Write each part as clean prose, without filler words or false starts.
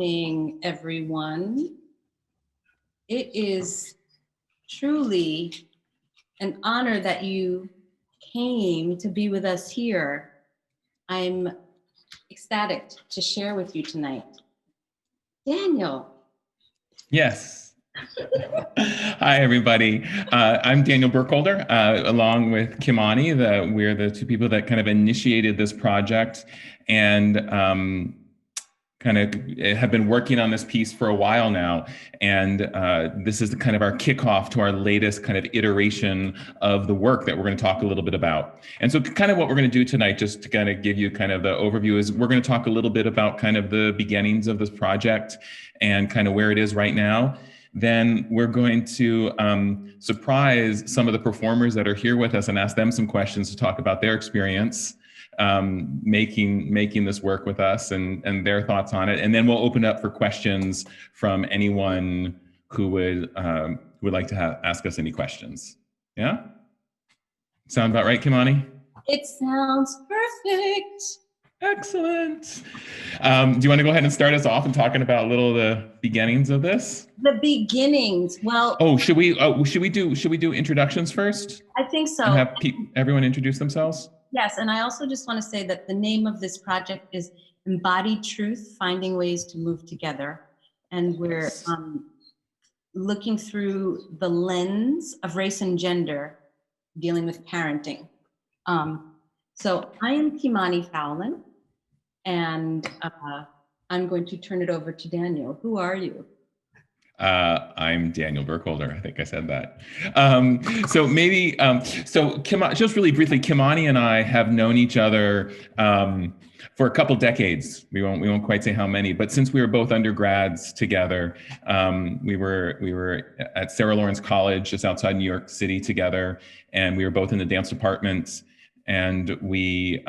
evening, everyone. It is truly an honor that you came to be with us here. I'm ecstatic to share with you tonight. Daniel. Yes. Hi, everybody. I'm Daniel Burkholder, along with Kimani. We're the two people that kind of initiated this project and kind of have been working on this piece for a while now. And this is kind of our kickoff to our latest kind of iteration of the work that we're going to talk a little bit about. And so kind of what we're going to do tonight, just to kind of give you kind of the overview, is we're going to talk a little bit about kind of the beginnings of this project and kind of where it is right now. Then we're going to surprise some of the performers that are here with us and ask them some questions to talk about their experience making this work with us and their thoughts on it. And then we'll open up for questions from anyone who would like to ask us any questions. Yeah? Sound about right, Kimani? It sounds perfect. Excellent. Do you want to go ahead and start us off and talking about a little of the beginnings of this? The beginnings. Well. Oh, should we do introductions first? I think so. And have everyone introduce themselves? Yes, and I also just want to say that the name of this project is Embodied Truth, Finding Ways to Move Together. And we're looking through the lens of race and gender, dealing with parenting. So I am Kimani Fowlin, and I'm going to turn it over to Daniel. Who are you? I'm Daniel Burkholder. I think I said that. So maybe, just really briefly, Kimani and I have known each other for a couple decades. We won't quite say how many, but since we were both undergrads together, we were at Sarah Lawrence College, just outside New York City together, and we were both in the dance department, and we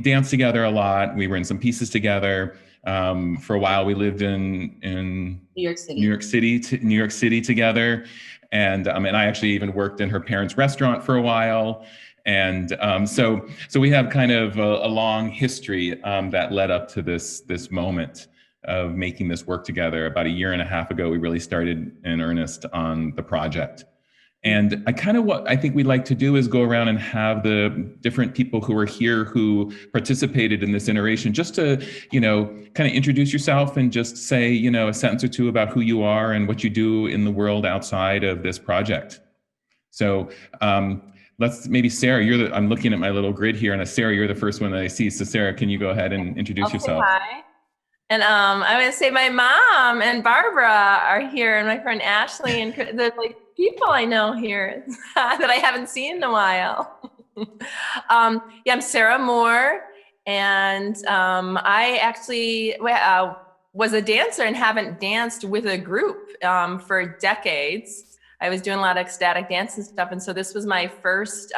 danced together a lot. We were in some pieces together. For a while, we lived in New York City together, and I actually even worked in her parents' restaurant for a while, and so we have kind of a long history that led up to this moment of making this work together. About a year and a half ago, we really started in earnest on the project. And what I think we'd like to do is go around and have the different people who are here who participated in this iteration just to, kind of introduce yourself and just say, a sentence or two about who you are and what you do in the world outside of this project. So maybe Sarah, I'm looking at my little grid here, and Sarah, you're the first one that I see. So Sarah, can you go ahead and introduce yourself? Hi. And I would say my mom and Barbara are here, and my friend Ashley, and the people I know here that I haven't seen in a while. I'm Sarah Moore, and I actually was a dancer and haven't danced with a group for decades. I was doing a lot of ecstatic dance and stuff, and so this was my first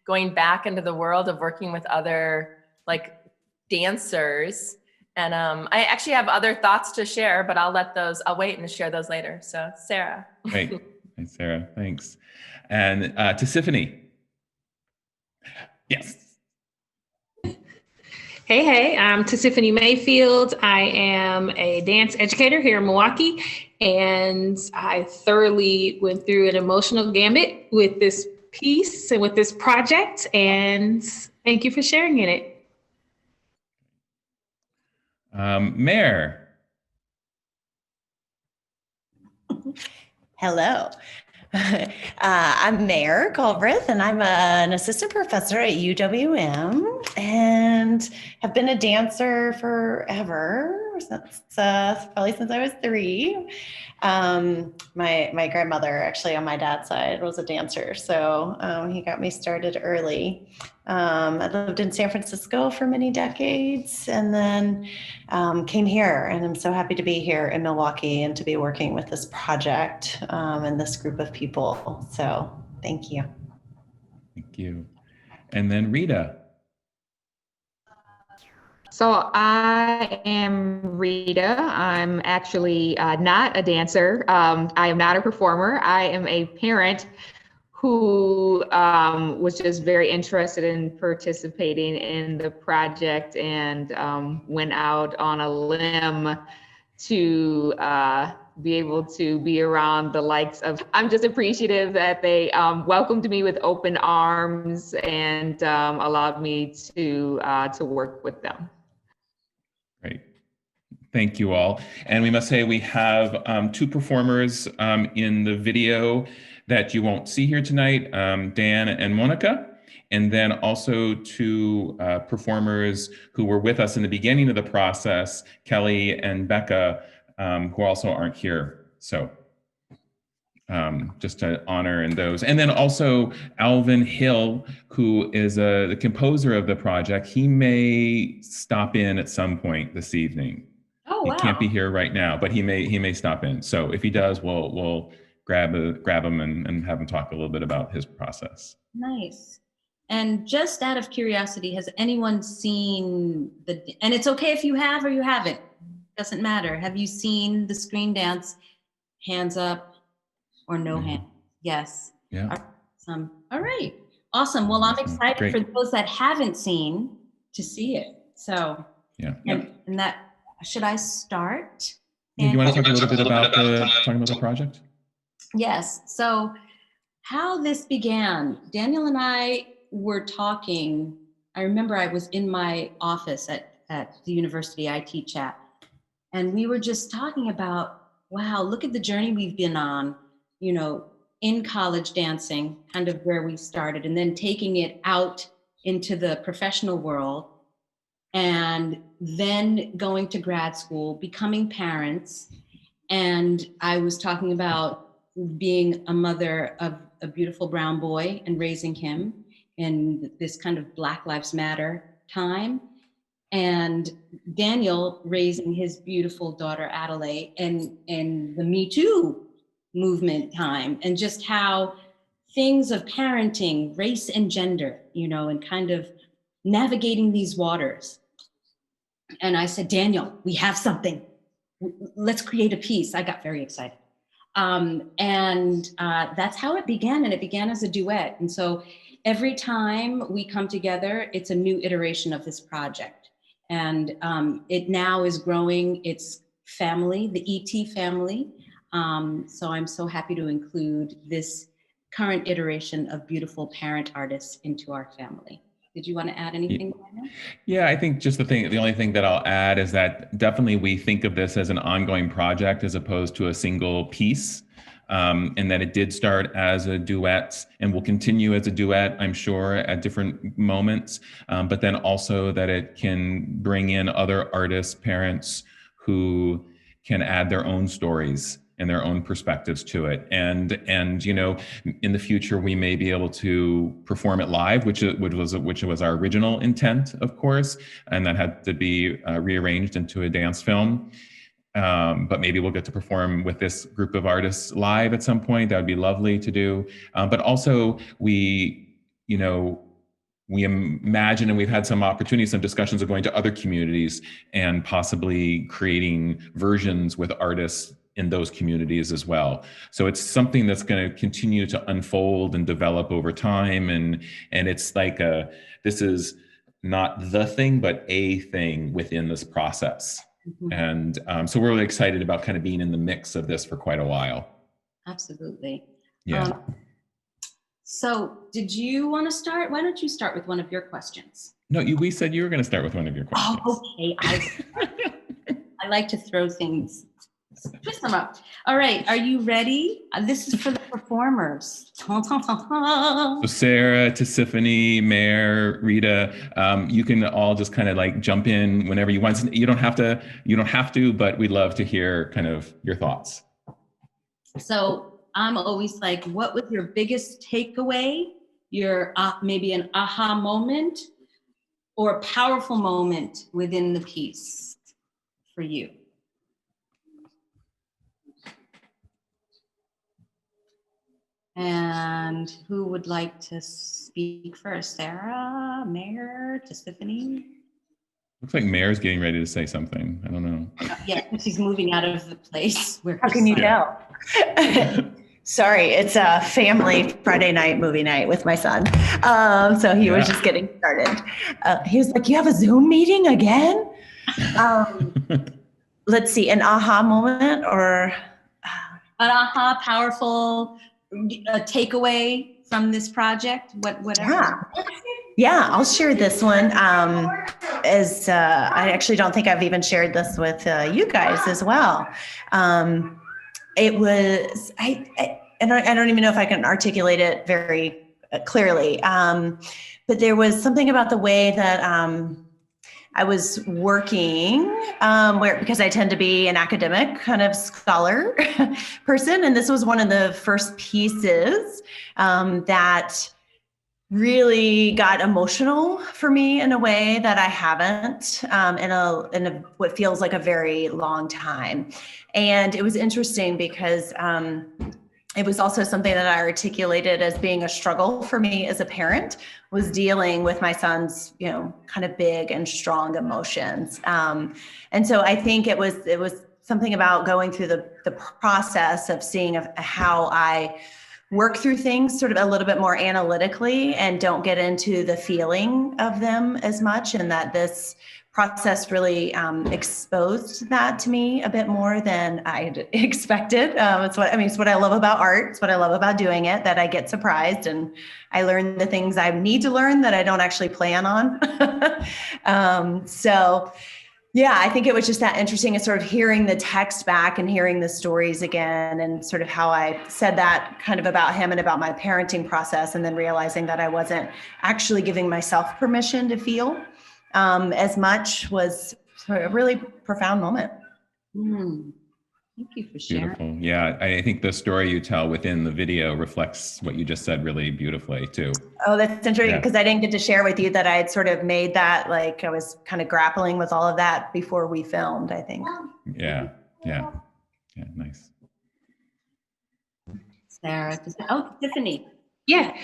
going back into the world of working with other dancers. And I actually have other thoughts to share, but I'll wait and share those later. So Sarah. Great. Thanks, Sarah. Thanks. And Tisiphani. Yes. Hey, I'm Tisiphani Mayfield. I am a dance educator here in Milwaukee, and I thoroughly went through an emotional gambit with this piece and with this project, and thank you for sharing in it. Mair. Hello. I'm Mair Culbreth, and I'm an assistant professor at UWM and have been a dancer forever, probably since I was 3. My grandmother, actually on my dad's side, was a dancer, so he got me started early. I lived in San Francisco for many decades, and then came here, and I'm so happy to be here in Milwaukee and to be working with this project and this group of people. So thank you. Thank you. And then Rita. So I am Rita. I'm actually not a dancer. I am not a performer. I am a parent who was just very interested in participating in the project and went out on a limb to be able to be around the likes of, I'm just appreciative that they welcomed me with open arms and allowed me to work with them. Great. Thank you all. And we must say we have two performers in the video that you won't see here tonight, Dan and Monica, and then also two performers who were with us in the beginning of the process, Kelly and Becca, who also aren't here. So just to honor in those. And then also Alvin Hill, who is the composer of the project. He may stop in at some point this evening. Oh, wow. He can't be here right now, but he may stop in. So if he does, we'll grab him and have him talk a little bit about his process. Nice. And just out of curiosity, has anyone seen and it's okay if you have or you haven't, doesn't matter. Have you seen the screen dance? Hands up or no hand? Yes. Yeah. All right. Awesome. Well, I'm excited Great. for those that haven't seen to see it. So, yeah. And that, should I start? Do you want to talk a little bit about talking about the project? Yes. So how this began, Daniel and I were talking. I remember I was in my office at the university I teach at, and we were just talking about, wow, look at the journey we've been on, in college dancing, kind of where we started, and then taking it out into the professional world, and then going to grad school, becoming parents. And I was talking about being a mother of a beautiful brown boy and raising him in this kind of Black Lives Matter time. And Daniel raising his beautiful daughter Adelaide and the Me Too movement time, and just how things of parenting, race and gender, and kind of navigating these waters. And I said, Daniel, we have something. Let's create a piece. I got very excited. And that's how it began. And it began as a duet. And so every time we come together, it's a new iteration of this project. And it now is growing its family, the ET family. So I'm so happy to include this current iteration of beautiful parent artists into our family. Did you want to add anything? Yeah, I think just the only thing that I'll add is that definitely we think of this as an ongoing project as opposed to a single piece, and that it did start as a duet and will continue as a duet, I'm sure, at different moments, but then also that it can bring in other artists, parents who can add their own stories and their own perspectives to it. And in the future, we may be able to perform it live, which was our original intent, of course, and that had to be rearranged into a dance film. But maybe we'll get to perform with this group of artists live at some point. That would be lovely to do. But also we imagine, and we've had some opportunities, some discussions of going to other communities and possibly creating versions with artists in those communities as well. So it's something that's going to continue to unfold and develop over time. And it's like this is not the thing, but a thing within this process. Mm-hmm. And so we're really excited about kind of being in the mix of this for quite a while. Absolutely. Yeah. So did you want to start? Why don't you start with one of your questions? No, we said you were going to start with one of your questions. Oh, okay. I like to throw things, twist them up. All right. Are you ready? This is for the performers. So Sarah, Tisiphani, Mair, Rita, you can all just kind of like jump in whenever you want. You don't have to, but we'd love to hear kind of your thoughts. So I'm always like, what was your biggest takeaway? Your maybe an aha moment or a powerful moment within the piece for you? And who would like to speak first? Sarah, Mair, Tisiphani? Looks like Mair's getting ready to say something. I don't know. Yeah, she's moving out of the place. How can you tell? Sorry, it's a family Friday night movie night with my son. So he was just getting started. He was like, "You have a Zoom meeting again?" Let's see, an aha moment or An aha, powerful takeaway from this project, whatever. Yeah, I'll share this one. I actually don't think I've even shared this with you guys as well. It was, I don't even know if I can articulate it very clearly, but there was something about the way that I was working, because I tend to be an academic kind of scholar person, and this was one of the first pieces that really got emotional for me in a way that I haven't in what feels like a very long time. And it was interesting because it was also something that I articulated as being a struggle for me as a parent, was dealing with my son's, kind of big and strong emotions. And so I think it was something about going through the process of seeing how I work through things sort of a little bit more analytically and don't get into the feeling of them as much, and that this process really exposed that to me a bit more than I expected. It's what I love about art. It's what I love about doing it, that I get surprised and I learn the things I need to learn that I don't actually plan on. Yeah, I think it was just that interesting, and sort of hearing the text back and hearing the stories again, and sort of how I said that kind of about him and about my parenting process, and then realizing that I wasn't actually giving myself permission to feel as much, was sort of a really profound moment. Thank you for sharing. Beautiful. Yeah, I think the story you tell within the video reflects what you just said really beautifully too. Oh, that's interesting, because I didn't get to share with you that I had sort of made that, like I was kind of grappling with all of that before we filmed, I think. Yeah, nice. Sarah, Tiffany. Yeah.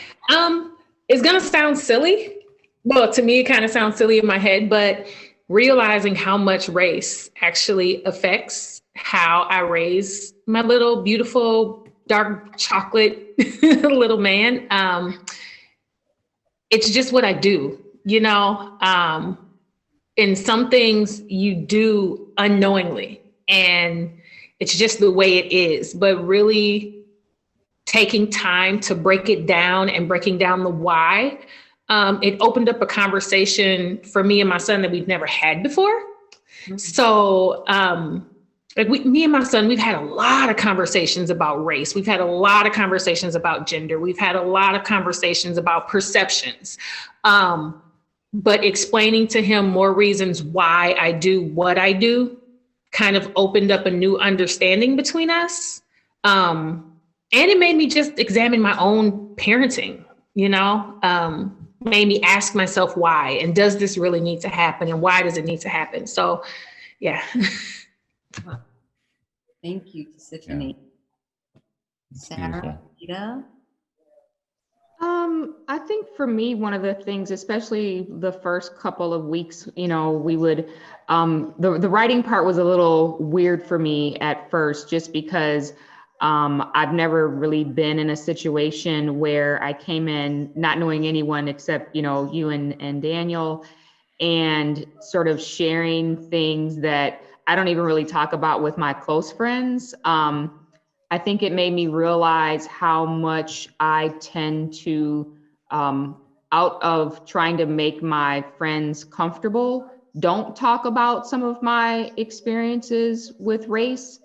It's gonna sound silly. Well, to me, it kind of sounds silly in my head, but realizing how much race actually affects how I raise my little beautiful dark chocolate little man. It's just what I do, and some things you do unknowingly, and it's just the way it is, but really taking time to break it down and breaking down the why, it opened up a conversation for me and my son that we've never had before. Mm-hmm. So, me and my son, we've had a lot of conversations about race. We've had a lot of conversations about gender. We've had a lot of conversations about perceptions. But explaining to him more reasons why I do what I do kind of opened up a new understanding between us. And it made me just examine my own parenting, made me ask myself why, and does this really need to happen, and why does it need to happen? So, yeah. Wow. Thank you, Tisiphani. Sarah, Rita? I think for me, one of the things, especially the first couple of weeks, we would, the writing part was a little weird for me at first, just because I've never really been in a situation where I came in not knowing anyone except, you and Daniel, and sort of sharing things that I don't even really talk about with my close friends. I think it made me realize how much I tend to, out of trying to make my friends comfortable, don't talk about some of my experiences with race.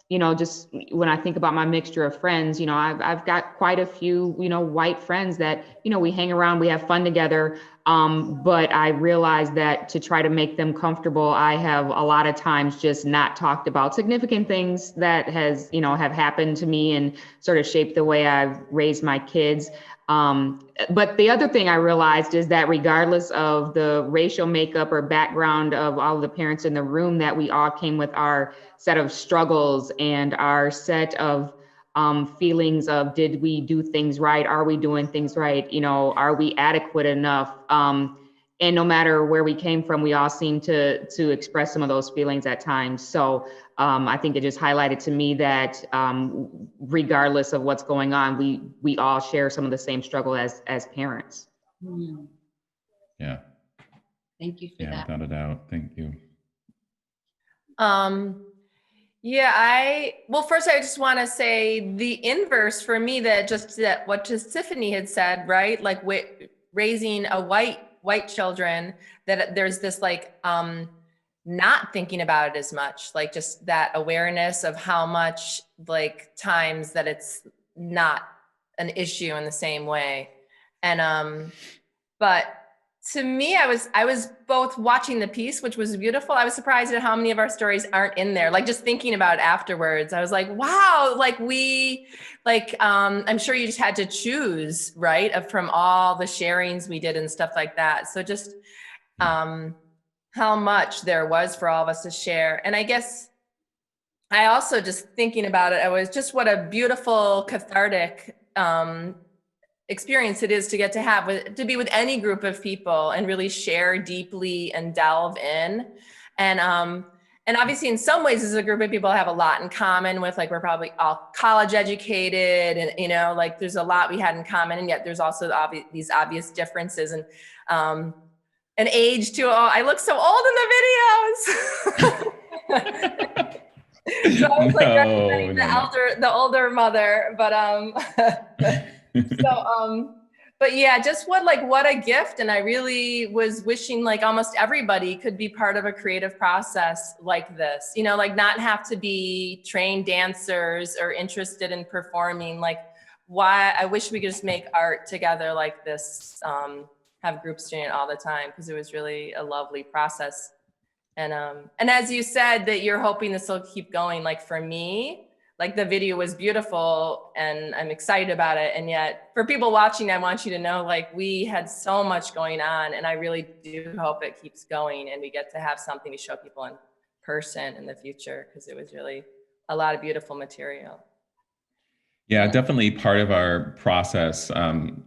Just when I think about my mixture of friends, I've got quite a few, white friends that, we hang around, we have fun together. But I realized that to try to make them comfortable, I have a lot of times just not talked about significant things that have happened to me and sort of shaped the way I've raised my kids. But the other thing I realized is that regardless of the racial makeup or background of all the parents in the room, that we all came with our set of struggles and our set of feelings of, did we do things right? Are we doing things right? Are we adequate enough? and no matter where we came from, we all seem to express some of those feelings at times. So I think it just highlighted to me that regardless of what's going on, we all share some of the same struggle as parents. Yeah. Thank you for that. Without a doubt. Thank you. Well, first I just want to say the inverse for me, that what Tisiphani had said, right? Like raising a white children, that there's this like, not thinking about it as much, like just that awareness of how much like times that it's not an issue in the same way. And, but to me, I was both watching the piece, which was beautiful. I was surprised at how many of our stories aren't in there. Like just thinking about it afterwards, I was like, wow, like I'm sure you just had to choose, right? From all the sharings we did and stuff like that. So just how much there was for all of us to share. And I guess I also just thinking about it, I was just what a beautiful cathartic experience it is to get to be with any group of people and really share deeply and delve in. And obviously in some ways as a group of people have a lot in common with, like, we're probably all college educated and, you know, like there's a lot we had in common, and yet there's also these obvious differences and age too. Oh, I look so old in the videos. So I was like representing the older mother, but but yeah, just what a gift. And I really was wishing like almost everybody could be part of a creative process like this, you know, like not have to be trained dancers or interested in performing. Like, why I wish we could just make art together like this, have groups doing it all the time, because it was really a lovely process. And as you said that you're hoping this will keep going, like for me, like the video was beautiful and I'm excited about it. And yet for people watching, I want you to know, like, we had so much going on, and I really do hope it keeps going and we get to have something to show people in person in the future, because it was really a lot of beautiful material. Yeah, definitely part of our process.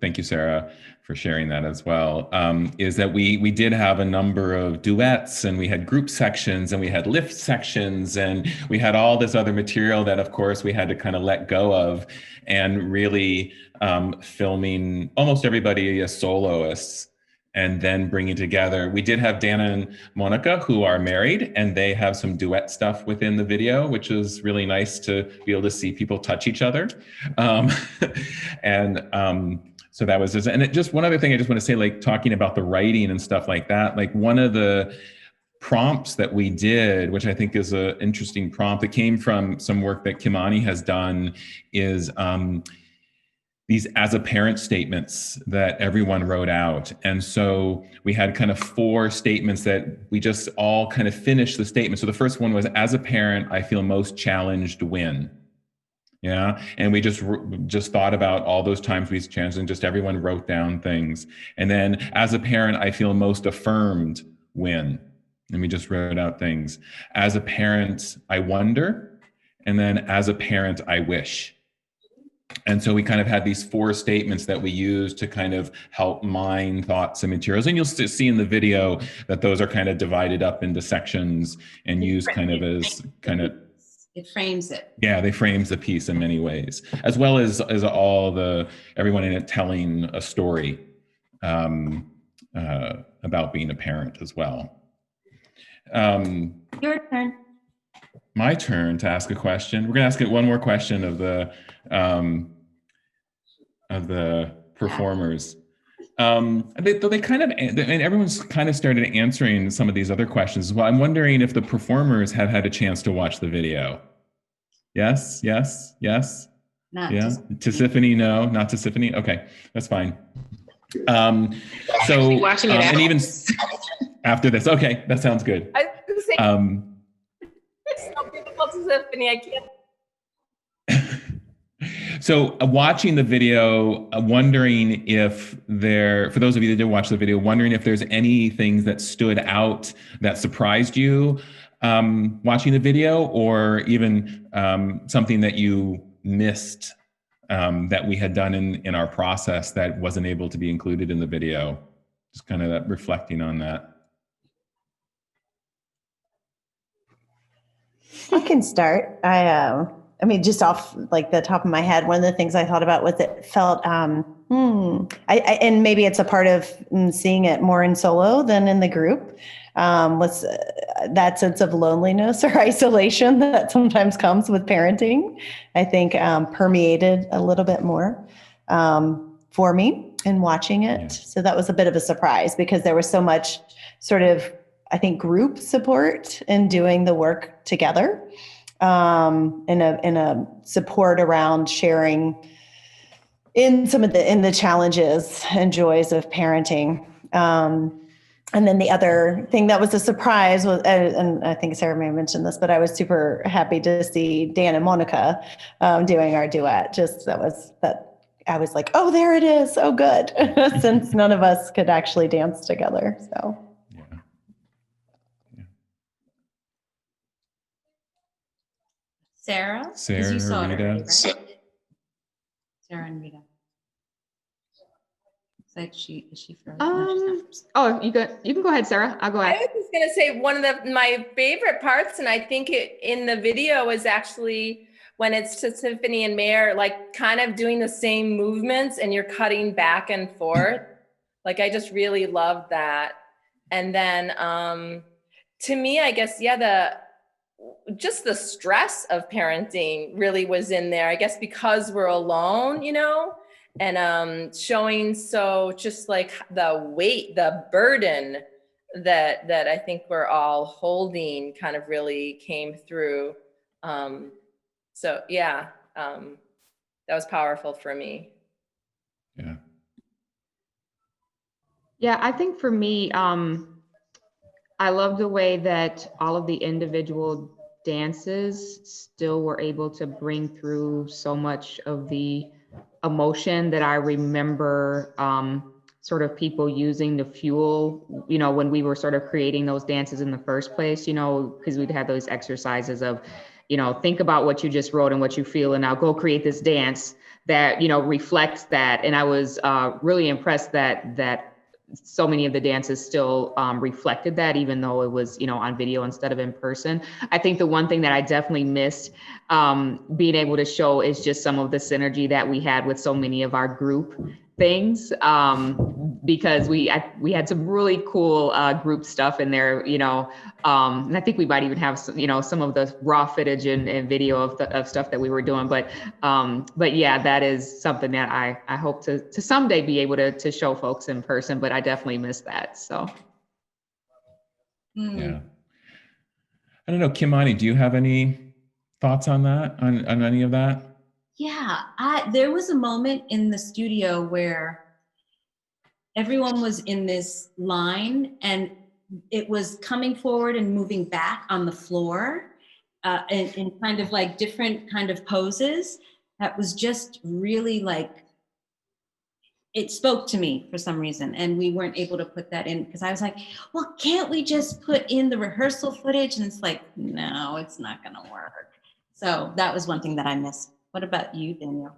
Thank you, Sarah, for sharing that as well. Is that we did have a number of duets, and we had group sections, and we had lift sections, and we had all this other material that, of course, we had to kind of let go of, and really filming almost everybody as soloists, and then bringing together. We did have Dana and Monica, who are married, and they have some duet stuff within the video, which is really nice to be able to see people touch each other. So that was just, and just one other thing I just want to say, like talking about the writing and stuff like that, like one of the prompts that we did, which I think is an interesting prompt that came from some work that Kimani has done, is these as a parent statements that everyone wrote out. And so we had kind of 4 statements that we just all kind of finished the statement. So the first one was, as a parent, I feel most challenged when. Yeah, and we just thought about all those times we challenged, and just everyone wrote down things. And then, as a parent, I feel most affirmed when, and we just wrote out things. As a parent, I wonder, and then as a parent, I wish. And so we kind of had these 4 statements that we used to kind of help mine thoughts and materials. And you'll see in the video that those are kind of divided up into sections and used kind of as kind of. It frames it. Yeah, they frames the piece in many ways, as well as everyone in it telling a story about being a parent as well. Your turn. My turn to ask a question. We're going to ask one more question of the performers. They kind of, and everyone's kind of started answering some of these other questions. Well, I'm wondering if the performers have had a chance to watch the video. Yes. Not yeah. Tisiphani, no, not Tisiphani. Okay, that's fine. So watching it and even after this, okay, that sounds good. I was gonna say, it's so beautiful, Tisiphani. I can't. So watching the video, wondering if for those of you that did watch the video, wondering if there's any things that stood out that surprised you watching the video, or even something that you missed that we had done in our process that wasn't able to be included in the video. just kind of that reflecting on that. I can start. I mean, just off like the top of my head, one of the things I thought about was it felt, and maybe it's a part of seeing it more in solo than in the group, was that sense of loneliness or isolation that sometimes comes with parenting, I think permeated a little bit more for me in watching it. Yeah. So that was a bit of a surprise because there was so much sort of, I think, group support in doing the work together, in a support around sharing in the challenges and joys of parenting. And then the other thing that was a surprise was, and I think Sarah may have mentioned this, but I was super happy to see Dan and Monica doing our duet. I was like, oh, there it is. Oh, good. Since none of us could actually dance together. So. Sarah? 'Cause Sarah, you saw it Rita. already, right? Sarah and Rita. It's like is she frozen? No, she's not frozen. Oh, you can go ahead, Sarah. I'll go I ahead. was just gonna say one of my favorite parts, and I think it in the video is actually when it's Tisiphani and Mair, like kind of doing the same movements and you're cutting back and forth. Like I just really love that. And then to me, I guess, yeah, just the stress of parenting really was in there, I guess, because we're alone, you know, and showing so just like the weight, the burden that I think we're all holding kind of really came through. So yeah, that was powerful for me. Yeah. Yeah, I think for me, I love the way that all of the individual dances still were able to bring through so much of the emotion that I remember sort of people using to fuel, you know, when we were sort of creating those dances in the first place, you know, because we'd have those exercises of, you know, think about what you just wrote and what you feel, and now go create this dance that, you know, reflects that. And I was really impressed that so many of the dances still reflected that, even though it was, you know, on video instead of in person. I think the one thing that I definitely missed being able to show is just some of the synergy that we had with so many of our group things, because we had some really cool group stuff in there, you know, and I think we might even have some, you know, some of the raw footage and video of stuff that we were doing, but yeah, that is something that I hope to someday be able to show folks in person, but I definitely miss that. So Yeah. I don't know, Kimani, do you have any thoughts on that, on any of that? Yeah, there was a moment in the studio where everyone was in this line and it was coming forward and moving back on the floor in kind of like different kind of poses. That was just really like, it spoke to me for some reason, and we weren't able to put that in because I was like, well, can't we just put in the rehearsal footage? And it's like, no, it's not gonna work. So that was one thing that I missed. What about you, Daniel?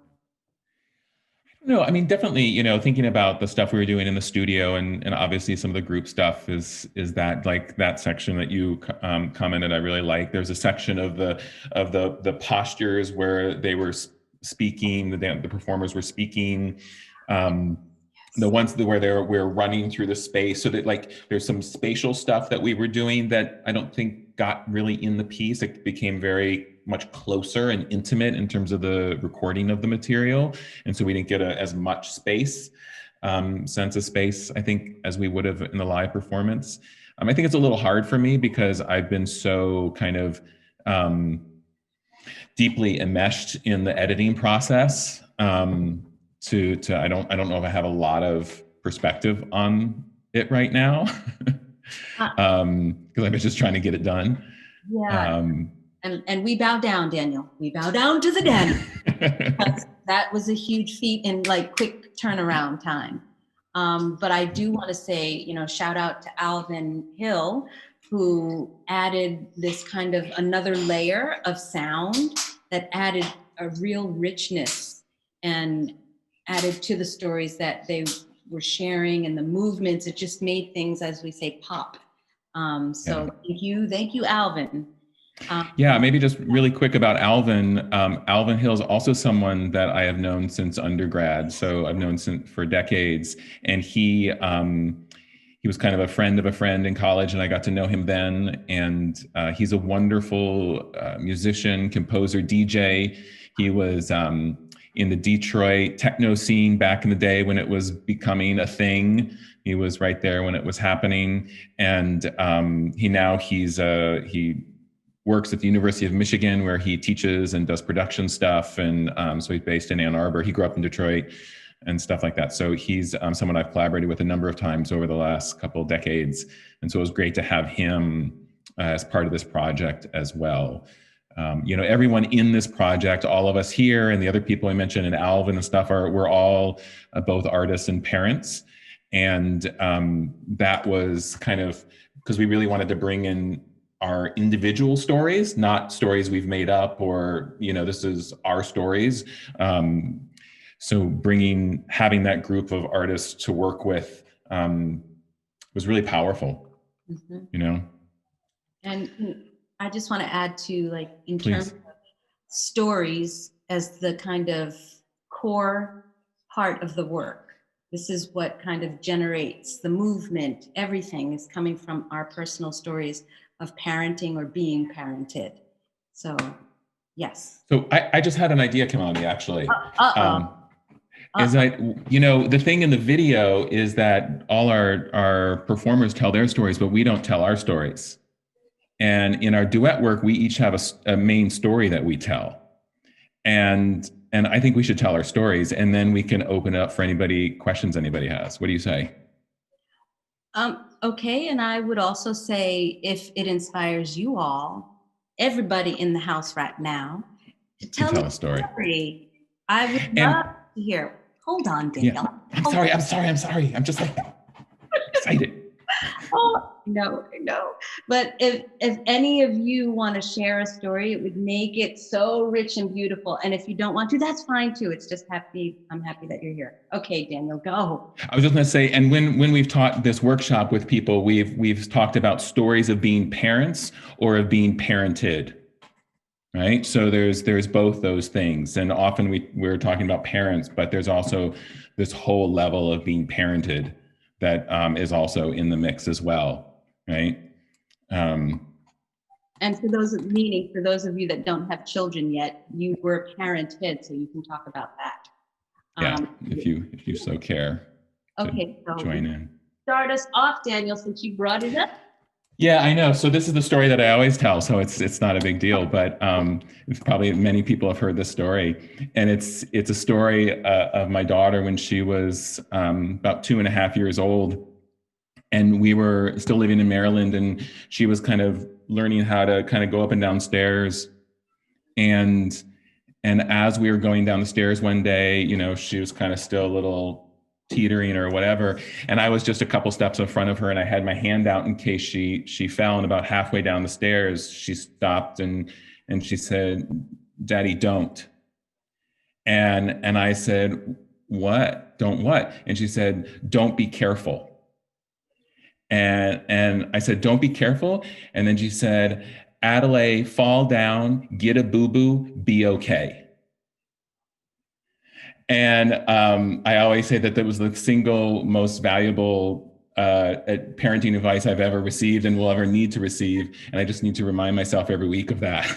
No, I mean, definitely, you know, thinking about the stuff we were doing in the studio and obviously some of the group stuff is that, like, that section that you commented, I really like. There's a section of the postures where they were speaking, the performers were speaking, the ones where we're running through the space, so that, like, there's some spatial stuff that we were doing that I don't think got really in the piece. It became very much closer and intimate in terms of the recording of the material, and so we didn't get as much space, sense of space, I think, as we would have in the live performance. I think it's a little hard for me because I've been so kind of deeply enmeshed in the editing process. I don't know if I have a lot of perspective on it right now, because I'm just trying to get it done. Yeah. And we bow down, Daniel. We bow down to the Daniel. That was a huge feat in like quick turnaround time. But I do want to say, you know, shout out to Alvin Hill, who added this kind of another layer of sound that added a real richness and added to the stories that they were sharing and the movements, it just made things, as we say, pop. So thank you, Alvin. Yeah, maybe just really quick about Alvin. Alvin Hill's also someone that I have known since undergrad. So I've known for decades. And he was kind of a friend in college, and I got to know him then. And he's a wonderful musician, composer, DJ. He was in the Detroit techno scene back in the day when it was becoming a thing. He was right there when it was happening. And he works at the University of Michigan, where he teaches and does production stuff. And so he's based in Ann Arbor. He grew up in Detroit and stuff like that. So he's someone I've collaborated with a number of times over the last couple of decades. And so it was great to have him as part of this project as well. Everyone in this project, all of us here and the other people I mentioned and Alvin and stuff, we're all both artists and parents. And that was kind of because we really wanted to bring in our individual stories, not stories we've made up or, this is our stories. So having that group of artists to work with was really powerful, And I just want to add to, in terms of stories as the kind of core part of the work. This is what kind of generates the movement. Everything is coming from our personal stories of parenting or being parented. So, yes. So I just had an idea, Kimani, actually. Is the thing in the video is that all our performers tell their stories, but we don't tell our stories. And in our duet work, we each have a main story that we tell. And I think we should tell our stories, and then we can open it up for questions anybody has. What do you say? Okay, and I would also say, if it inspires you all, everybody in the house right now, to tell a story. I would love to hear. Hold on, Daniel. Yeah. I'm sorry. I'm just excited. Oh, no. But if any of you want to share a story, it would make it so rich and beautiful. And if you don't want to, that's fine too. It's just I'm happy that you're here. Okay, Daniel, go. I was just going to say, and when we've taught this workshop with people, we've talked about stories of being parents or of being parented. Right. So there's both those things. And often we're talking about parents, but there's also this whole level of being parented that is also in the mix as well. Right. And for those of you that don't have children yet, you were parented, so you can talk about that. Yeah, if you so care. Okay, so join in. Start us off, Daniel, since you brought it up. Yeah, I know. So this is the story that I always tell, so it's not a big deal, but it's probably many people have heard this story. And it's a story of my daughter when she was about 2.5 years old. And we were still living in Maryland, and she was kind of learning how to kind of go up and down stairs. And as we were going down the stairs one day, she was kind of still a little teetering or whatever. And I was just a couple steps in front of her, and I had my hand out in case she fell. And about halfway down the stairs, she stopped and she said, "Daddy, don't." And I said, "What? Don't what?" And she said, "Don't be careful." And I said, "Don't be careful." And then she said, "Adelaide, fall down, get a boo-boo, be okay." And I always say that was the single most valuable parenting advice I've ever received and will ever need to receive. And I just need to remind myself every week of that,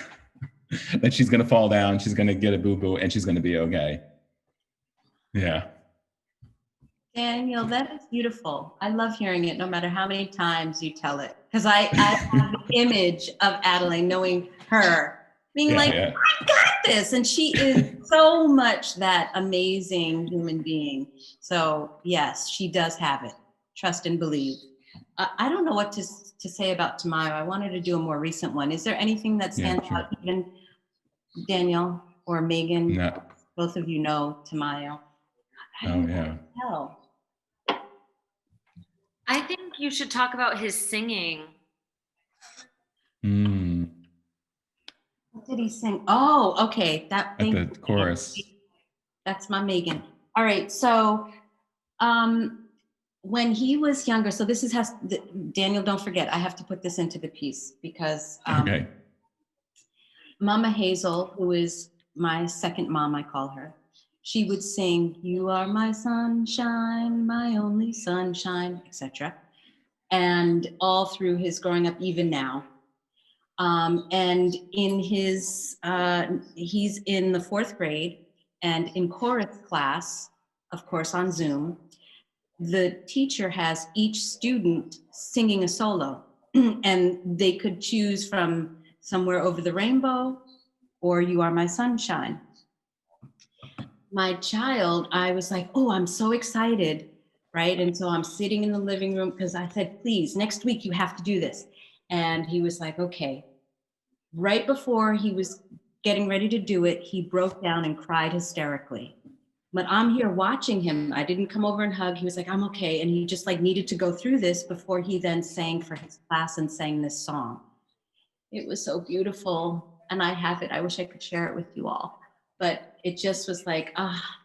that she's going to fall down, she's going to get a boo-boo, and she's going to be okay. Yeah. Daniel, that is beautiful. I love hearing it, no matter how many times you tell it. Because I have the image of Adelaide, knowing her, being I got this. And she is so much that amazing human being. So yes, she does have it. Trust and believe. I don't know what to say about Tamayo. I wanted to do a more recent one. Is there anything that stands out, even Daniel or Megan? No. Both of you know Tamayo. I think you should talk about his singing. What did he sing? Oh, okay. At the chorus. That's my Megan. All right. So when he was younger, so this is Daniel, don't forget, I have to put this into the piece because Okay. Mama Hazel, who is my second mom, I call her, she would sing, "You are my sunshine, my only sunshine," etc. And all through his growing up, even now. And in his, he's in the 4th grade, and in chorus class, of course on Zoom, the teacher has each student singing a solo, and they could choose from Somewhere Over the Rainbow or You Are My Sunshine. My child, I was like, oh, I'm so excited, right? And so I'm sitting in the living room because I said, please, next week you have to do this. And he was like, okay. Right before he was getting ready to do it, he broke down and cried hysterically. But I'm here watching him. I didn't come over and hug. He was like, I'm okay. And he just like needed to go through this before he then sang for his class and sang this song. It was so beautiful. And I have it. I wish I could share it with you all. But it just was like,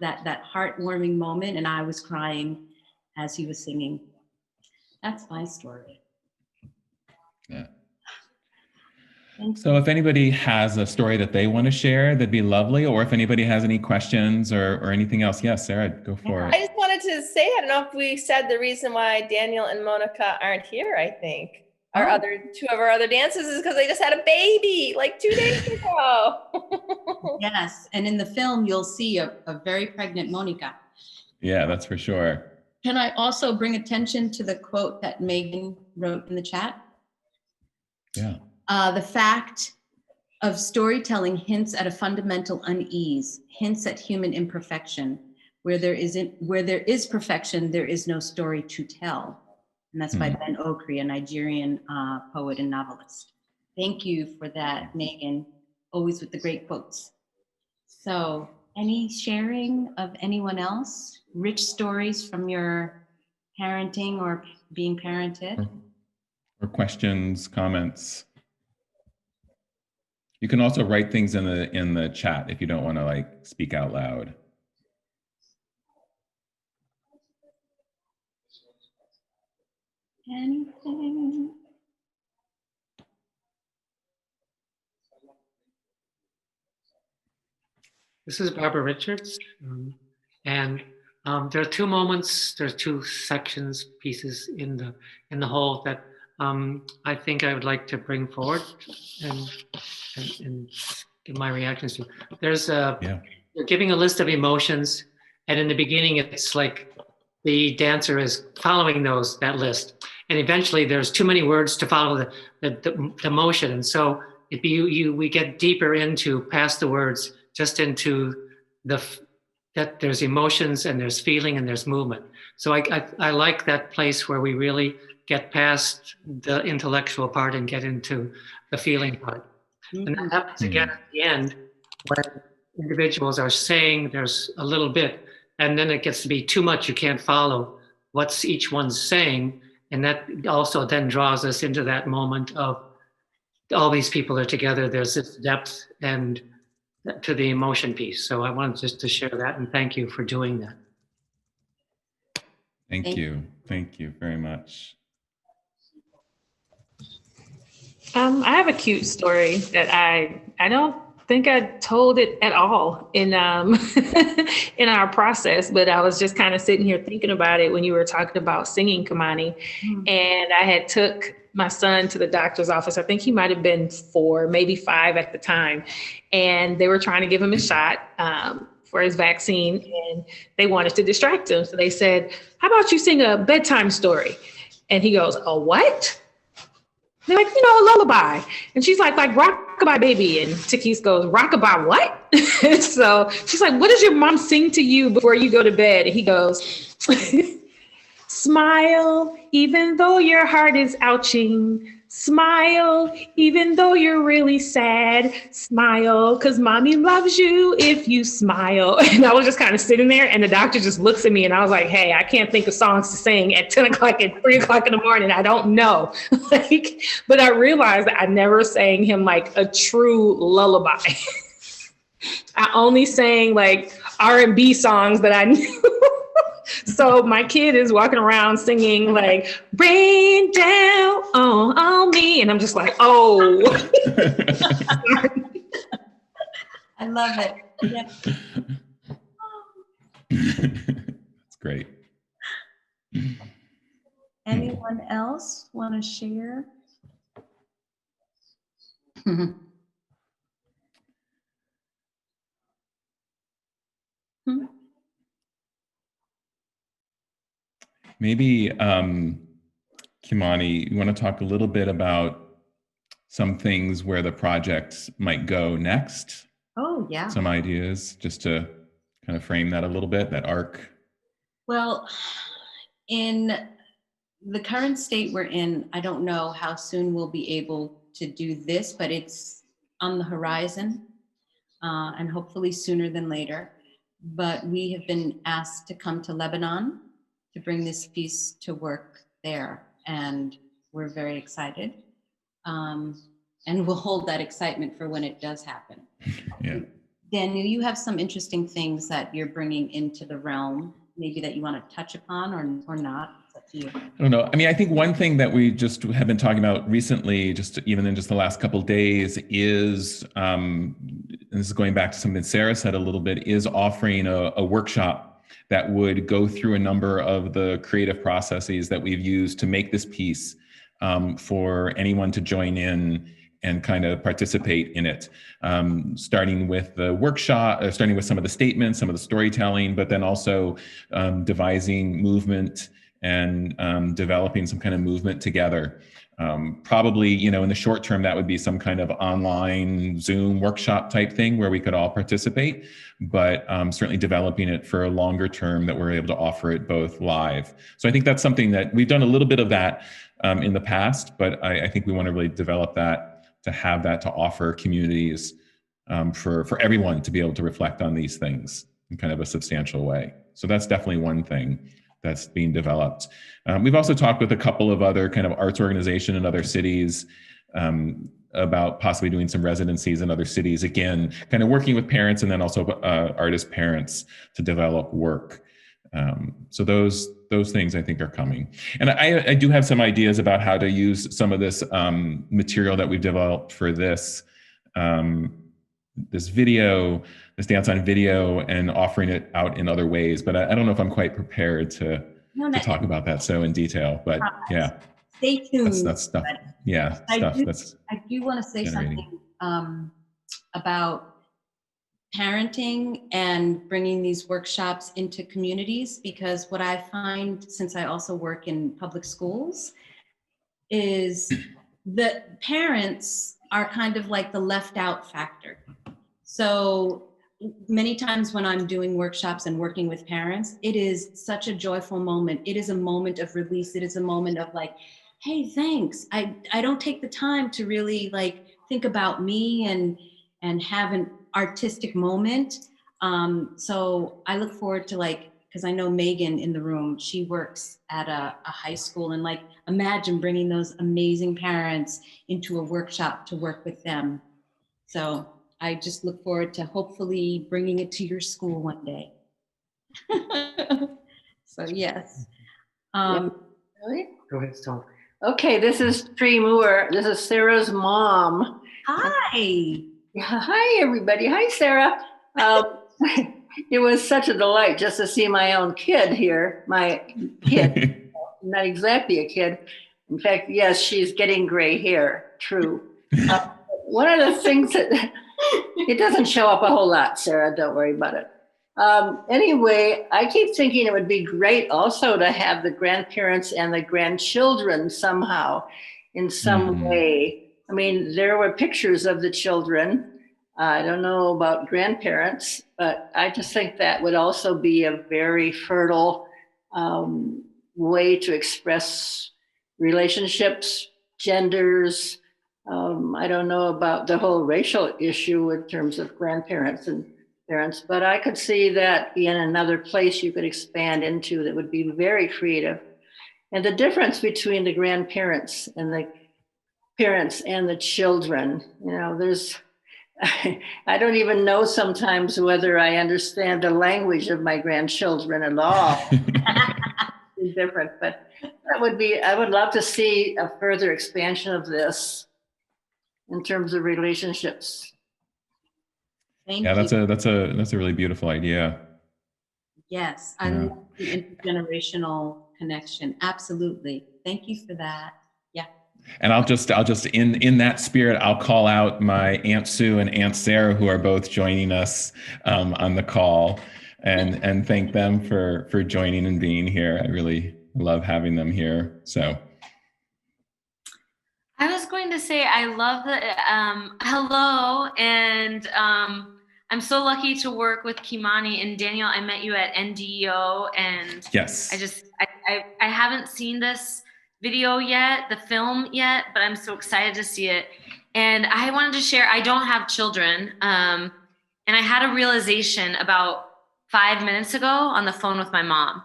that heartwarming moment. And I was crying as he was singing. That's my story. Yeah. So if anybody has a story that they want to share, that'd be lovely. Or if anybody has any questions or anything else. Yes, Sarah, go for it. I just wanted to say, I don't know if we said the reason why Daniel and Monica aren't here, I think. Two of our other dancers is because they just had a baby like 2 days ago. Yes, and in the film, you'll see a very pregnant Monica. Yeah, that's for sure. Can I also bring attention to the quote that Megan wrote in the chat? Yeah. The fact of storytelling hints at a fundamental unease, hints at human imperfection. Where there is perfection, there is no story to tell. And that's by Ben Okri, a Nigerian poet and novelist. Thank you for that, Megan. Always with the great quotes. So, any sharing of anyone else? Rich stories from your parenting or being parented? Or questions, comments. You can also write things in the chat if you don't want to like speak out loud. Anything? This is Barbara Richards, and there are 2 moments. There's 2 sections, pieces in the whole that I think I would like to bring forward and give my reactions to. There's you're giving a list of emotions, and in the beginning, it's like the dancer is following that list, and eventually there's too many words to follow the motion, and so we get deeper into past the words, just into that there's emotions and there's feeling and there's movement. So I like that place where we really get past the intellectual part and get into the feeling part. And that happens again at the end when individuals are saying there's a little bit, and then it gets to be too much. You can't follow what's each one's saying. And that also then draws us into that moment of all these people are together. There's this depth and to the emotion piece. So I wanted just to share that, and thank you for doing that. Thank you. Thank you very much. I have a cute story that I don't think I told it at all in in our process, but I was just kind of sitting here thinking about it when you were talking about singing, Kimani. And I had took my son to the doctor's office. I think he might have been 4, maybe 5 at the time. And they were trying to give him a shot for his vaccine, and they wanted to distract him. So they said, how about you sing a bedtime story? And he goes, a what? They're like, a lullaby. And she's like rockabye baby. And Tikis goes, rockabye what? So she's like, what does your mom sing to you before you go to bed? And he goes, smile, even though your heart is ouching. Smile, even though you're really sad. Smile, because mommy loves you if you smile. And I was just kind of sitting there, and the doctor just looks at me, and I was like, hey, I can't think of songs to sing at 10 o'clock and 3 o'clock in the morning. I don't know. But I realized that I never sang him like a true lullaby. I only sang like R&B songs that I knew. So my kid is walking around singing like "Rain Down on Me," and I'm just like, oh. I love it. Yeah. That's great. Anyone else want to share? Maybe, Kimani, you want to talk a little bit about some things where the project might go next? Oh, yeah. Some ideas, just to kind of frame that a little bit, that arc. Well, in the current state we're in, I don't know how soon we'll be able to do this, but it's on the horizon, and hopefully sooner than later. But we have been asked to come to Lebanon to bring this piece to work there, and we're very excited. And we'll hold that excitement for when it does happen. Yeah. Daniel, you have some interesting things that you're bringing into the realm, maybe that you want to touch upon or not. It's up to you. I don't know. I mean, I think one thing that we just have been talking about recently, just even in just the last couple of days, is, and this is going back to something Sarah said a little bit, is offering a workshop that would go through a number of the creative processes that we've used to make this piece, for anyone to join in and kind of participate in it, starting with the workshop, starting with some of the statements, some of the storytelling, but then also devising movement and developing some kind of movement together. Probably, in the short term, that would be some kind of online Zoom workshop type thing where we could all participate, but certainly developing it for a longer term that we're able to offer it both live. So I think that's something that we've done a little bit of that in the past, but I think we want to really develop that, to have that to offer communities, for everyone to be able to reflect on these things in kind of a substantial way. So that's definitely one thing that's being developed. We've also talked with a couple of other kind of arts organizations in other cities, about possibly doing some residencies in other cities, again, kind of working with parents and then also artist parents to develop work. So those things I think are coming. And I do have some ideas about how to use some of this material that we've developed for this video, this dance on video, and offering it out in other ways. But I don't know if I'm quite prepared to talk about that so in detail, but yeah. Stay tuned. That's stuff. Yeah, I do want to say generating. something about parenting and bringing these workshops into communities, because what I find, since I also work in public schools, is that parents are kind of like the left out factor. So many times when I'm doing workshops and working with parents, it is such a joyful moment. It is a moment of release. It is a moment of like, hey, thanks. I don't take the time to really like think about me and have an artistic moment. So I look forward to, like, because I know Megan in the room, she works at a high school, and like, imagine bringing those amazing parents into a workshop to work with them. So I just look forward to hopefully bringing it to your school one day. So yes. Really? Go ahead, Stone. Okay, this is Tree Moore. This is Sarah's mom. Hi. Hi, everybody. Hi, Sarah. It was such a delight just to see my own kid here. My kid, not exactly a kid. In fact, yes, she's getting gray hair. True. One of the things that it doesn't show up a whole lot, Sarah. Don't worry about it. Anyway, I keep thinking it would be great also to have the grandparents and the grandchildren somehow in some way. I mean, there were pictures of the children. I don't know about grandparents, but I just think that would also be a very fertile way to express relationships, genders. I don't know about the whole racial issue in terms of grandparents and parents, but I could see that being another place you could expand into that would be very creative. And the difference between the grandparents and the parents and the children, there's I don't even know sometimes whether I understand the language of my grandchildren at all. It's different, but that would be, I would love to see a further expansion of this in terms of relationships. Thank Yeah, you. that's a really beautiful idea. Yes, I love the intergenerational connection. Absolutely. Thank you for that. Yeah. And I'll just in that spirit, I'll call out my Aunt Sue and Aunt Sarah, who are both joining us on the call, and thank them for joining and being here. I really love having them here. So I was going to say, I love the hello, and I'm so lucky to work with Kimani and Daniel. I met you at NDO, and yes, I haven't seen this video yet, the film yet, but I'm so excited to see it. And I wanted to share, I don't have children, and I had a realization about 5 minutes ago on the phone with my mom.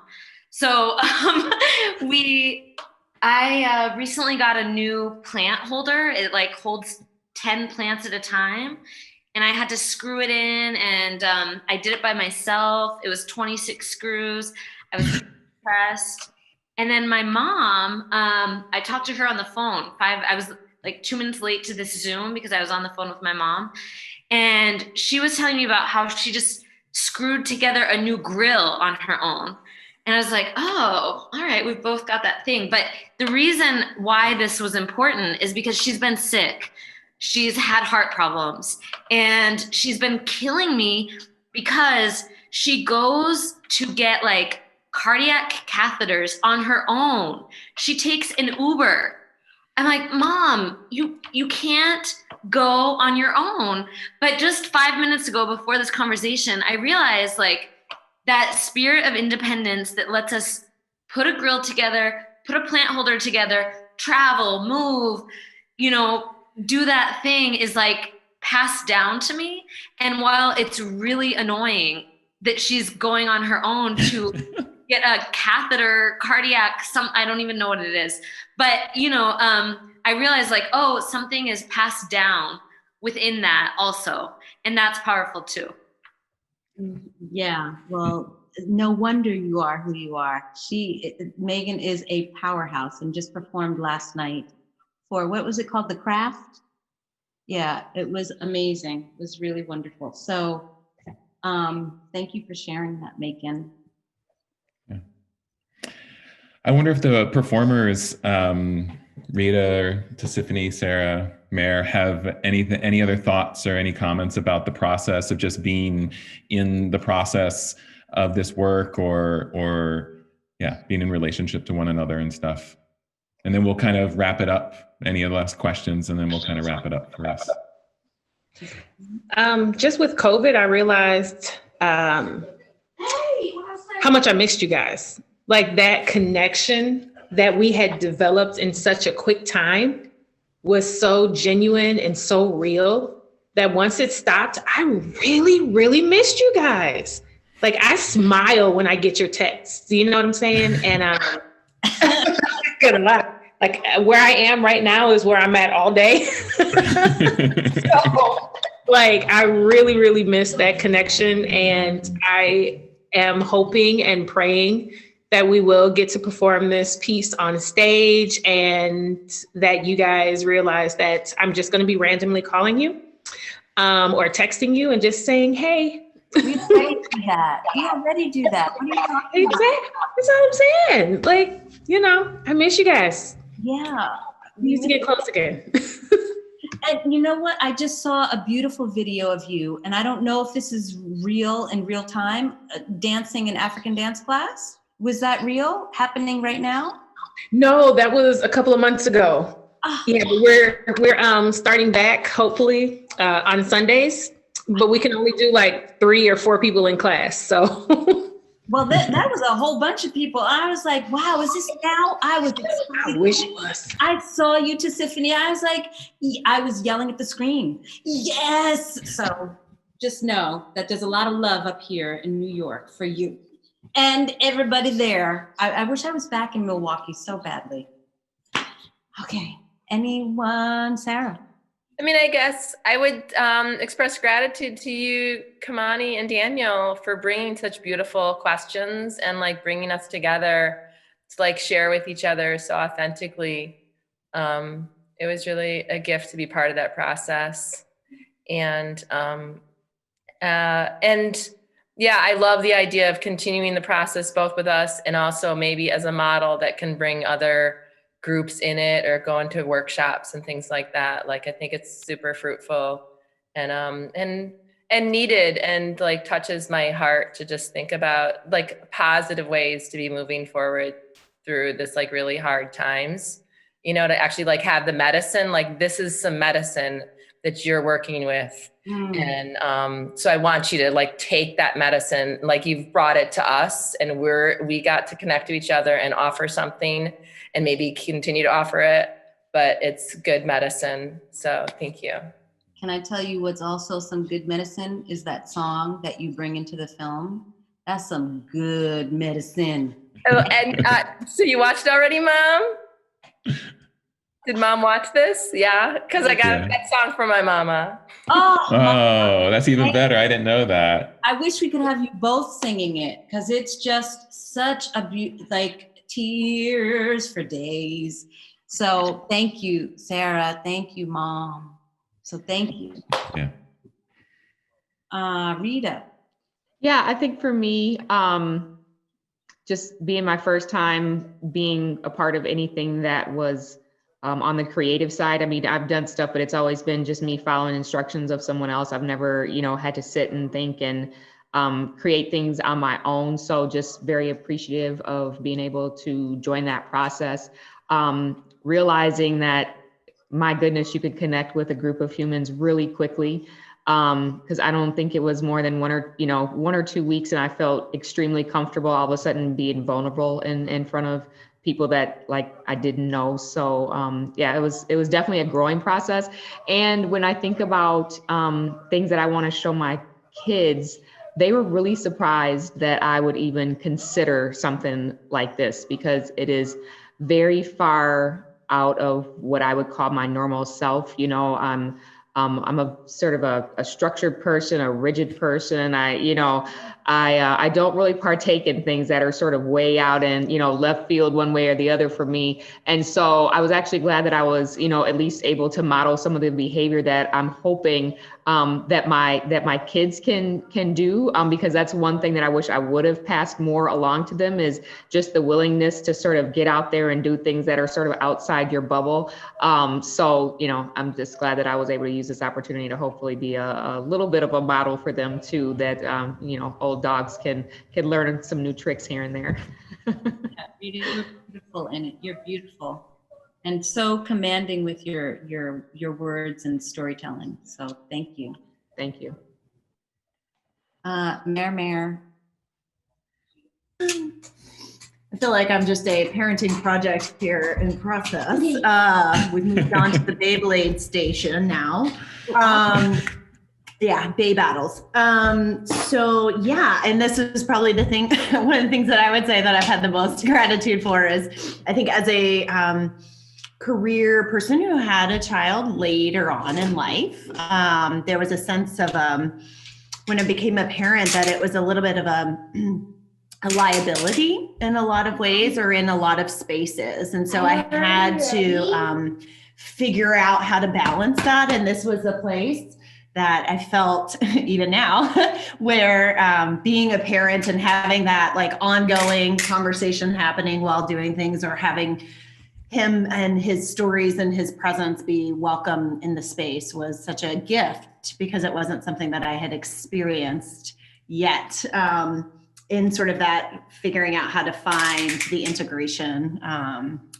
So I recently got a new plant holder. It like holds 10 plants at a time. And I had to screw it in, and I did it by myself. It was 26 screws. I was impressed. And then my mom, I talked to her on the phone. I was like 2 minutes late to this Zoom because I was on the phone with my mom. And she was telling me about how she just screwed together a new grill on her own. And I was like, oh, all right, we've both got that thing. But the reason why this was important is because she's been sick. She's had heart problems, and she's been killing me because she goes to get like cardiac catheters on her own. She takes an Uber. I'm like, Mom, you can't go on your own. But just 5 minutes ago, before this conversation, I realized like that spirit of independence that lets us put a grill together, put a plant holder together, travel, move, do that thing is like passed down to me. And while it's really annoying that she's going on her own to get a catheter, cardiac, I don't even know what it is. But, I realized like, oh, something is passed down within that also. And that's powerful too. Yeah, well, no wonder you are who you are. Megan is a powerhouse and just performed last night for, what was it called? The Craft? Yeah, it was amazing. It was really wonderful. So thank you for sharing that, Megan. Yeah. I wonder if the performers, Rita, Tisiphani, Sarah, Mair, have any other thoughts or any comments about the process of just being in the process of this work, or being in relationship to one another and stuff. And then we'll kind of wrap it up. Any other last questions, and then we'll kind of wrap it up for us. Just with COVID, I realized how much I missed you guys. Like that connection that we had developed in such a quick time was so genuine and so real that once it stopped, I really, really missed you guys. Like I smile when I get your texts. Do you know what I'm saying? And I'm gonna lie. Like where I am right now is where I'm at all day. So like I really, really miss that connection. And I am hoping and praying that we will get to perform this piece on stage, and that you guys realize that I'm just going to be randomly calling you or texting you and just saying, hey. We already do that. We already do that. What are you talking about? Exactly. That's what I'm saying. Like, I miss you guys. Yeah. We need to get close again. And you know what? I just saw a beautiful video of you, and I don't know if this is real in real time, dancing in African dance class. Was that real, happening right now? No, that was a couple of months ago. Oh. Yeah, but we're starting back hopefully on Sundays, but we can only do like 3 or 4 people in class. So. Well, that was a whole bunch of people. I was like, wow, is this now? I was excited. I wish it was. I saw you, Tisiphani. I was like, I was yelling at the screen. Yes. So just know that there's a lot of love up here in New York for you and everybody there. I wish I was back in Milwaukee so badly. Okay. Anyone? Sarah? I mean, I guess I would express gratitude to you, Kimani and Daniel, for bringing such beautiful questions and like bringing us together to like share with each other so authentically. It was really a gift to be part of that process. And yeah, I love the idea of continuing the process both with us and also maybe as a model that can bring other groups in it or go into workshops and things like that. Like, I think it's super fruitful and needed, and like touches my heart to just think about like positive ways to be moving forward through this like really hard times, you know, to actually like have the medicine, like this is some medicine that you're working with. And so I want you to like take that medicine, like you've brought it to us, and we got to connect to each other and offer something and maybe continue to offer it, but it's good medicine. So thank you. Can I tell you what's also some good medicine is that song that you bring into the film. That's some good medicine. Oh, and so you watched already, Mom? Did Mom watch this? Yeah, because I got that song from my mama. Oh, that's even better. I didn't know that. I wish we could have you both singing it, because it's just such a like tears for days. So thank you, Sarah. Thank you, Mom. So thank you. Yeah. Rita. Yeah, I think for me, just being my first time being a part of anything that was on the creative side. I mean, I've done stuff, but it's always been just me following instructions of someone else. I've never, you know, had to sit and think and create things on my own. So just very appreciative of being able to join that process. Realizing that, my goodness, you could connect with a group of humans really quickly. Because I don't think it was more than 1 or 2 weeks, and I felt extremely comfortable all of a sudden being vulnerable in front of people that like I didn't know. So yeah, it was definitely a growing process. And when I think about things that I want to show my kids, they were really surprised that I would even consider something like this, because it is very far out of what I would call my normal self. You know, I'm a sort of a structured person, a rigid person. I don't really partake in things that are sort of way out in, you know, left field one way or the other for me. And so I was actually glad that I was, you know, at least able to model some of the behavior that I'm hoping that my kids can do, because that's one thing that I wish I would have passed more along to them, is just the willingness to sort of get out there and do things that are sort of outside your bubble. So, you know, I'm just glad that I was able to use this opportunity to hopefully be a little bit of a model for them too, that, you know, old dogs can learn some new tricks here and there. You're beautiful in it. You're beautiful. And so commanding with your words and storytelling. So thank you. Thank you. Mair. I feel like I'm just a parenting project here in process. We've moved on to the Beyblade station now. Yeah, Bay battles. So yeah, and this is probably the thing, one of the things that I would say that I've had the most gratitude for is, I think as a career person who had a child later on in life, there was a sense of when I became a parent that it was a little bit of a liability in a lot of ways, or in a lot of spaces. And so I had to figure out how to balance that. And this was a place that I felt, even now, where being a parent and having that like ongoing conversation happening while doing things, or having him and his stories and his presence be welcome in the space, was such a gift, because it wasn't something that I had experienced yet. In sort of that figuring out how to find the integration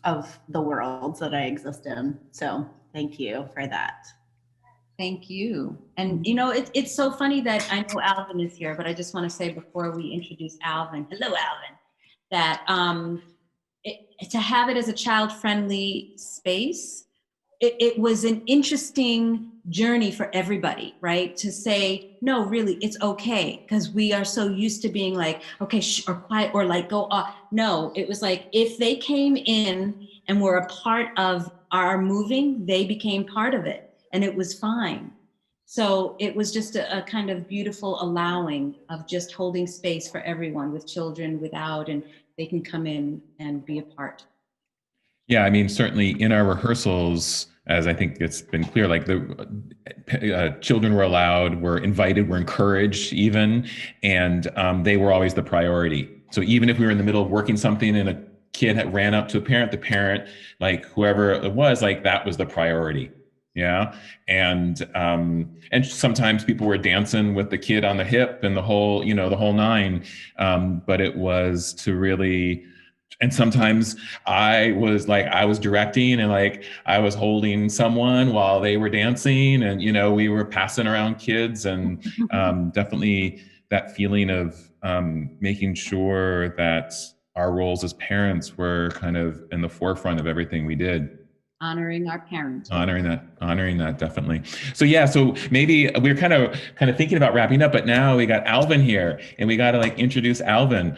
of the worlds that I exist in. So thank you for that. Thank you. And you know, it's so funny that I know Alvin is here, but I just want to say before we introduce Alvin, hello Alvin, that to have it as a child-friendly space, it was an interesting journey for everybody, right? To say, no, really, it's okay. Because we are so used to being like, okay, or quiet, or like go off. No, it was like, if they came in and were a part of our moving, they became part of it. and it was fine. So it was just a kind of beautiful allowing of just holding space for everyone, with children, without, and they can come in and be a part. Yeah, I mean, certainly in our rehearsals, as I think it's been clear, like the children were allowed, were invited, were encouraged even, and they were always the priority. So even if we were in the middle of working something and a kid had ran up to the parent, like whoever it was, like that was the priority. Yeah. And sometimes people were dancing with the kid on the hip and the whole nine. But it was to really, and sometimes I was directing, and like I was holding someone while they were dancing, and we were passing around kids, and definitely that feeling of making sure that our roles as parents were kind of in the forefront of everything we did. Honoring our parents. Honoring that, definitely. So yeah, so maybe we're kind of thinking about wrapping up, but now we got Alvin here, and we got to like introduce Alvin.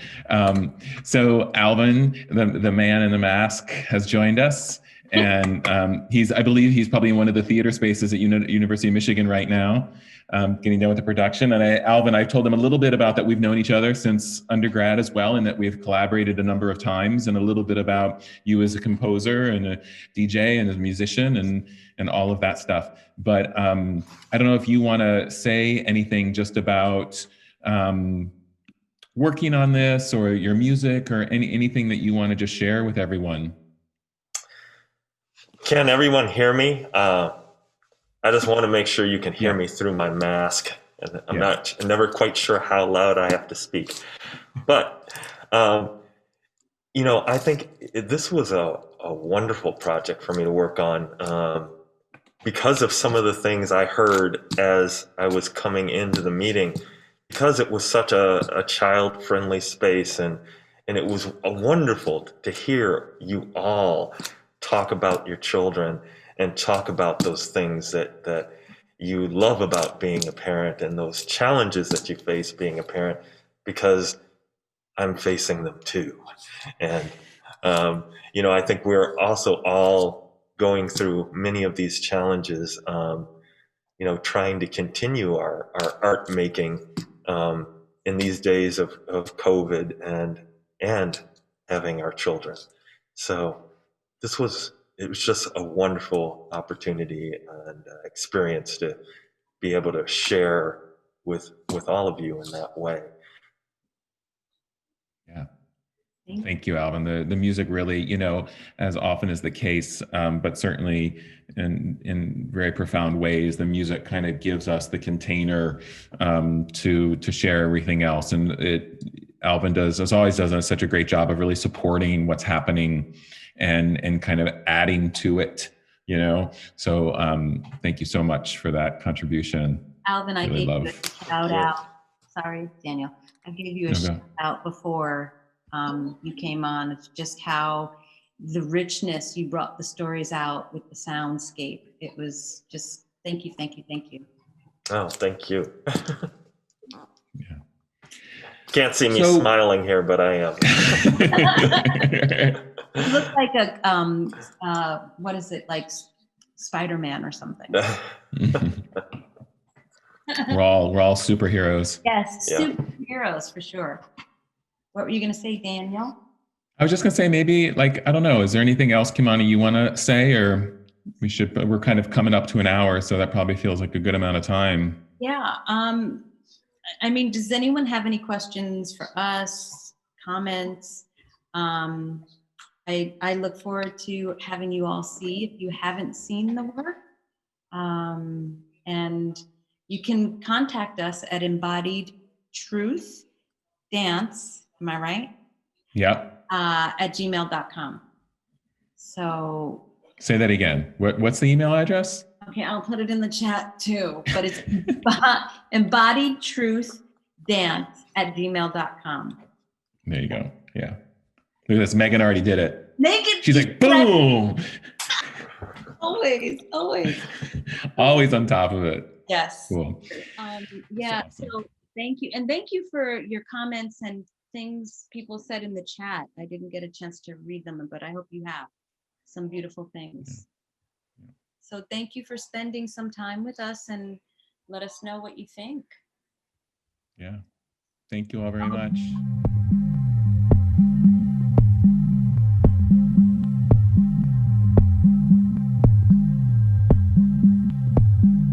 So Alvin, the man in the mask, has joined us, and I believe he's probably in one of the theater spaces at University of Michigan right now, getting done with the production. And Alvin, I've told him a little bit about that. We've known each other since undergrad as well, and that we've collaborated a number of times, and a little bit about you as a composer and a DJ and a musician and all of that stuff. But I don't know if you want to say anything just about working on this, or your music, or anything that you want to just share with everyone. Can everyone hear me? I just want to make sure you can hear me through my mask. And I'm never quite sure how loud I have to speak. But, I think this was a wonderful project for me to work on because of some of the things I heard as I was coming into the meeting, because it was such a child-friendly space, and it was wonderful to hear you all talk about your children and talk about those things that you love about being a parent, and those challenges that you face being a parent, because I'm facing them too. And, I think we're also all going through many of these challenges, trying to continue our art making in these days of COVID and having our children. So it was just a wonderful opportunity and experience to be able to share with all of you in that way. Yeah. Thank you, Alvin. The music really, as often is the case, but certainly in very profound ways, the music kind of gives us the container to share everything else. And Alvin always does such a great job of really supporting what's happening and kind of adding to it, So thank you so much for that contribution. Alvin, I really gave you a shout out. Sorry, Daniel. I gave you a shout out before you came on. It's just how the richness you brought the stories out with the soundscape. It was just, thank you. Oh, thank you. Can't see me smiling here, but I am. You look like what is it, like Spider-Man or something? We're all superheroes. Yes, superheroes for sure. What were you going to say, Daniel? I was just going to say, maybe, I don't know, is there anything else, Kimani, you want to say? Or we're kind of coming up to an hour, so that probably feels like a good amount of time. Yeah. I mean, does anyone have any questions for us, comments? I look forward to having you all see if you haven't seen the work. And you can contact us at Embodied Truth Dance, am I right? Yep. At gmail.com. So. Say that again. What's the email address? Okay, I'll put it in the chat too, but it's Embodied Truth Dance at gmail.com. There you go. Yeah. Look at this. Megan already did it. Megan. She's like, boom. Always. Always on top of it. Yes. Cool. Yeah. Awesome. So thank you. And thank you for your comments and things people said in the chat. I didn't get a chance to read them, but I hope you have some beautiful things. So thank you for spending some time with us, and let us know what you think. Yeah. Thank you all very much.